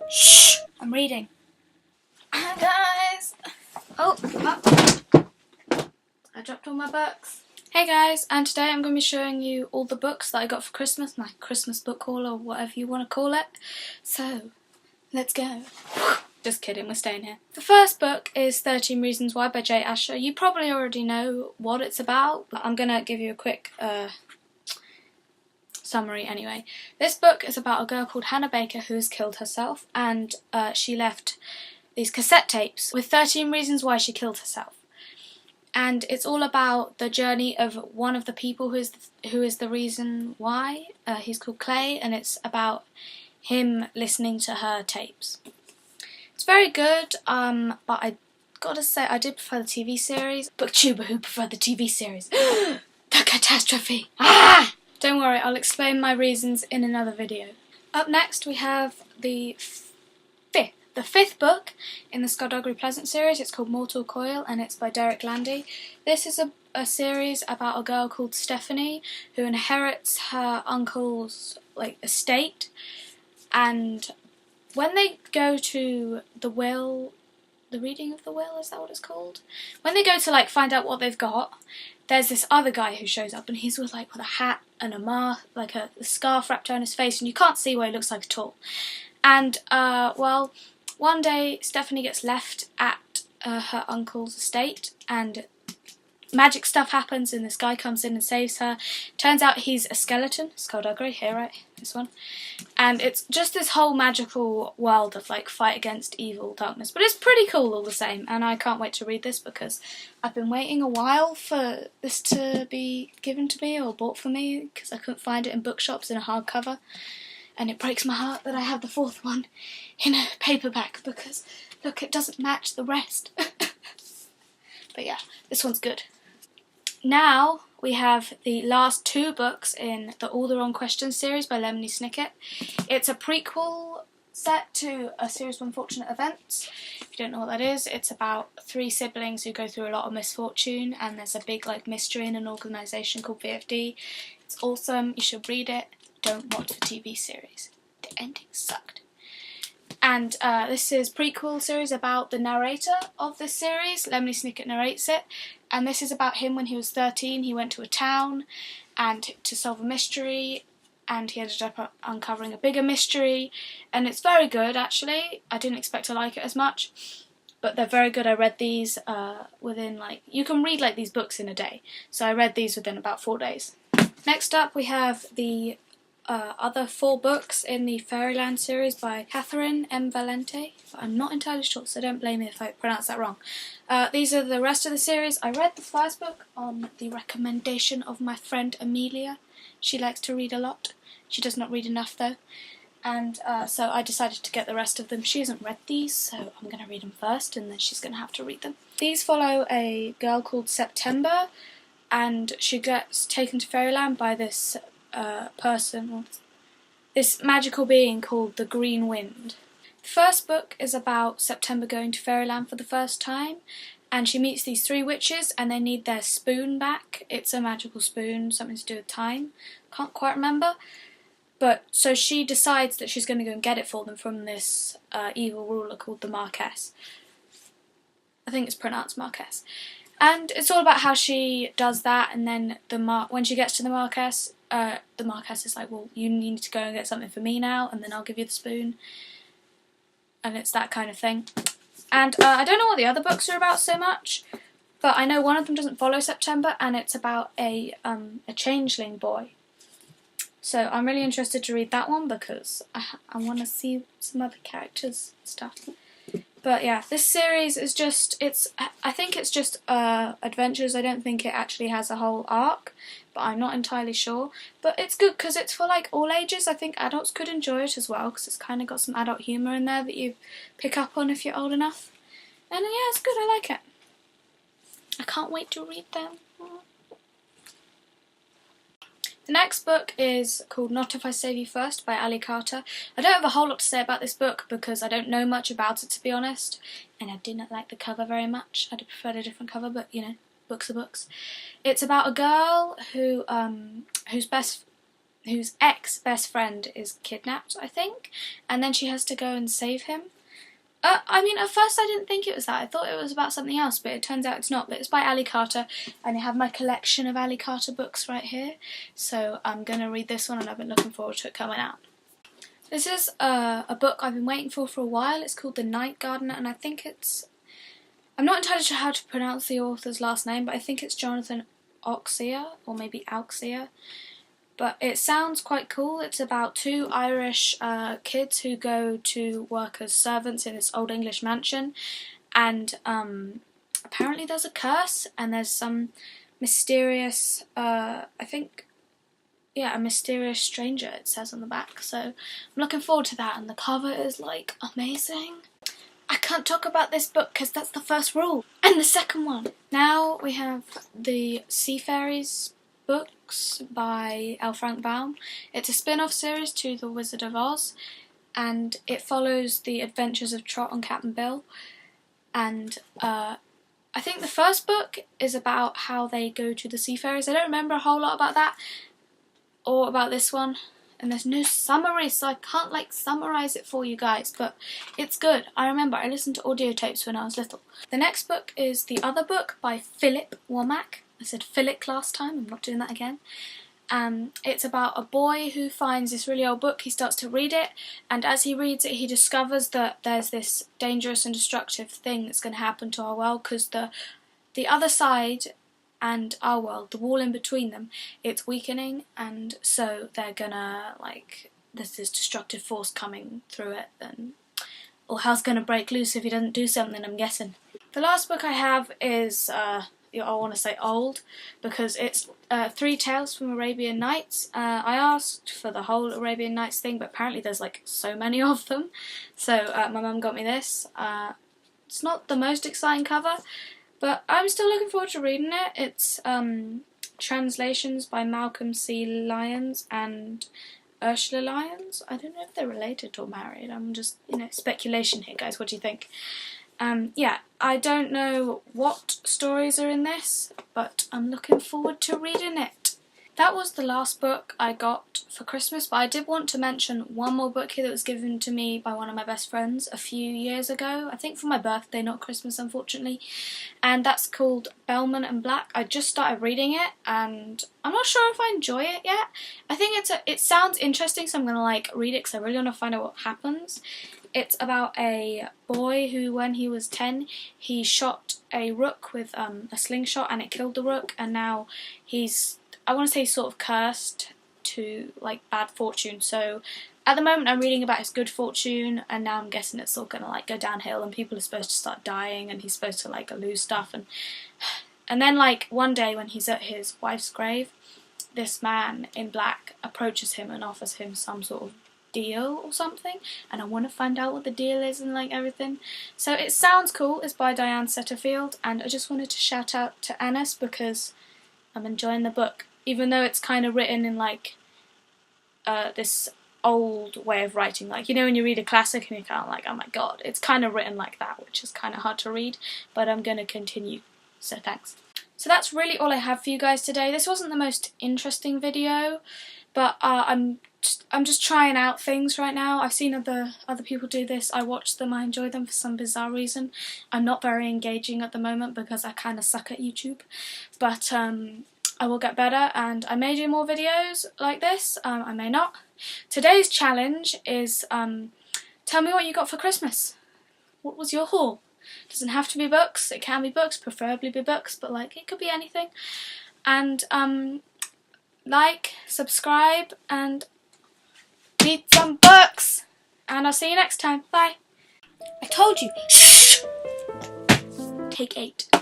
Shh! I'm reading. Hi guys! Oh, I dropped all my books. Hey guys, and today I'm going to be showing you all the books that I got for Christmas, my Christmas book haul or whatever you want to call it. So, let's go. Just kidding, we're staying here. The first book is 13 Reasons Why by J. Asher. You probably already know what it's about, but I'm going to give you a quick summary anyway. This book is about a girl called Hannah Baker who's killed herself, and she left these cassette tapes with 13 reasons why she killed herself. And it's all about the journey of one of the people who is the reason why. He's called Clay, and it's about him listening to her tapes. It's very good, but I gotta say I did prefer the TV series. Booktuber who preferred the TV series. The catastrophe! Ah! Don't worry, I'll explain my reasons in another video. Up next we have the fifth book in the Skullduggery Pleasant series. It's called Mortal Coil, and it's by Derek Landy. This is a series about a girl called Stephanie who inherits her uncle's estate, and when they go to the reading of the will, is that what it's called? When they go to find out what they've got, there's this other guy who shows up, and he's with a hat and a mask, a scarf wrapped around his face, and you can't see what he looks like at all. And well, one day Stephanie gets left at her uncle's estate, and magic stuff happens, and this guy comes in and saves her. Turns out he's a skeleton, skullduggery, here, right, this one. And it's just this whole magical world of fight against evil darkness. But it's pretty cool all the same, and I can't wait to read this because I've been waiting a while for this to be given to me or bought for me because I couldn't find it in bookshops in a hardcover. And it breaks my heart that I have the fourth one in a paperback because, look, it doesn't match the rest. But yeah, this one's good. Now we have the last two books in the All the Wrong Questions series by Lemony Snicket. It's a prequel set to a series of unfortunate events. If you don't know what that is, it's about three siblings who go through a lot of misfortune, and there's a big mystery in an organisation called VFD. It's awesome, you should read it. Don't watch the TV series. The ending sucked. And this is a prequel series about the narrator of this series. Lemony Snicket narrates it, and this is about him when he was 13. He went to a town and to solve a mystery, and he ended up uncovering a bigger mystery, and it's very good actually. I didn't expect to like it as much, but they're very good. I read these within you can read these books in a day, so I read these within about 4 days. Next up we have the other 4 books in the Fairyland series by Catherine M. Valente. I'm not entirely sure, so don't blame me if I pronounce that wrong. These are the rest of the series. I read the first book on the recommendation of my friend Amelia. She likes to read a lot. She does not read enough though. And so I decided to get the rest of them. She hasn't read these, so I'm going to read them first, and then she's going to have to read them. These follow a girl called September, and she gets taken to Fairyland by this this magical being called the Green Wind. The first book is about September going to Fairyland for the first time, and she meets these 3 witches, and they need their spoon back. It's a magical spoon, something to do with time. Can't quite remember. But so she decides that she's going to go and get it for them from this evil ruler called the Marquess. I think it's pronounced Marquess. And it's all about how she does that, and then when she gets to the Marquess is like, well, you need to go and get something for me now, and then I'll give you the spoon. And it's that kind of thing. And I don't know what the other books are about so much, but I know one of them doesn't follow September, and it's about a changeling boy. So I'm really interested to read that one because I want to see some other characters and stuff. But yeah, this series is I think it's just adventures. I don't think it actually has a whole arc, but I'm not entirely sure. But it's good because it's for all ages. I think adults could enjoy it as well because it's kind of got some adult humour in there that you pick up on if you're old enough. And yeah, it's good, I like it. I can't wait to read them. The next book is called Not If I Save You First by Ali Carter. I don't have a whole lot to say about this book because I don't know much about it, to be honest, and I did not like the cover very much. I'd have preferred a different cover, but books are books. It's about a girl whose whose ex-best friend is kidnapped, I think, and then she has to go and save him. I mean, at first I didn't think it was that. I thought it was about something else, but it turns out it's not. But it's by Ali Carter, and I have my collection of Ali Carter books right here. So I'm going to read this one, and I've been looking forward to it coming out. This is a book I've been waiting for a while. It's called The Night Gardener, and I think it's... I'm not entirely sure how to pronounce the author's last name, but I think it's Jonathan Auxier, or maybe Auxier. But it sounds quite cool. It's about two Irish kids who go to work as servants in this old English mansion, and apparently there's a curse, and there's some mysterious, a mysterious stranger, it says on the back. So I'm looking forward to that, and the cover is like amazing. I can't talk about this book because that's the first rule. And the second one. Now we have the Sea Fairies books by L. Frank Baum. It's a spin-off series to The Wizard of Oz, and it follows the adventures of Trot and Captain Bill. And I think the first book is about how they go to the Sea Fairies. I don't remember a whole lot about that, or about this one. And there's no summary, so I can't like summarize it for you guys, but it's good. I remember I listened to audio tapes when I was little. The next book is The Other Book by Philip Womack. I said Philip last time, I'm not doing that again. It's about a boy who finds this really old book. He starts to read it, and as he reads it he discovers that there's this dangerous and destructive thing that's going to happen to our world, because the other side and our world, the wall in between them, it's weakening, and so they're gonna, like, there's this destructive force coming through it, and all hell's gonna break loose if he doesn't do something, I'm guessing. The last book I have is, I want to say old, because it's 3 Tales from Arabian Nights. I asked for the whole Arabian Nights thing, but apparently there's like so many of them, so my mum got me this. It's not the most exciting cover, but I'm still looking forward to reading it. It's translations by Malcolm C. Lyons and Ursula Lyons. I don't know if they're related or married. I'm just, speculation here, guys. What do you think? Yeah, I don't know what stories are in this, but I'm looking forward to reading it. That was the last book I got for Christmas, but I did want to mention one more book here that was given to me by one of my best friends a few years ago. I think for my birthday, not Christmas, unfortunately. And that's called Bellman and Black. I just started reading it, and I'm not sure if I enjoy it yet. I think it sounds interesting, so I'm going to read it because I really want to find out what happens. It's about a boy who, when he was 10, he shot a rook with a slingshot, and it killed the rook, and now he's, I want to say, sort of cursed to bad fortune. So at the moment I'm reading about his good fortune, and now I'm guessing it's all gonna go downhill, and people are supposed to start dying, and he's supposed to lose stuff, and then one day when he's at his wife's grave, this man in black approaches him and offers him some sort of deal or something, and I want to find out what the deal is and everything. So it sounds cool. It's by Diane Setterfield, and I just wanted to shout out to Annis because I'm enjoying the book, even though it's kind of written in this old way of writing, when you read a classic and you're kind of oh my god, it's kind of written like that, which is kind of hard to read, but I'm going to continue, so thanks. So that's really all I have for you guys today. This wasn't the most interesting video, but I'm just trying out things right now. I've seen other people do this. I watch them. I enjoy them for some bizarre reason. I'm not very engaging at the moment because I kind of suck at YouTube, but I will get better, and I may do more videos like this. I may not. Today's challenge is tell me what you got for Christmas. What was your haul? It doesn't have to be books. It can be books, preferably be books, but it could be anything. And subscribe, and read some books. And I'll see you next time. Bye. I told you. Shh. Take 8.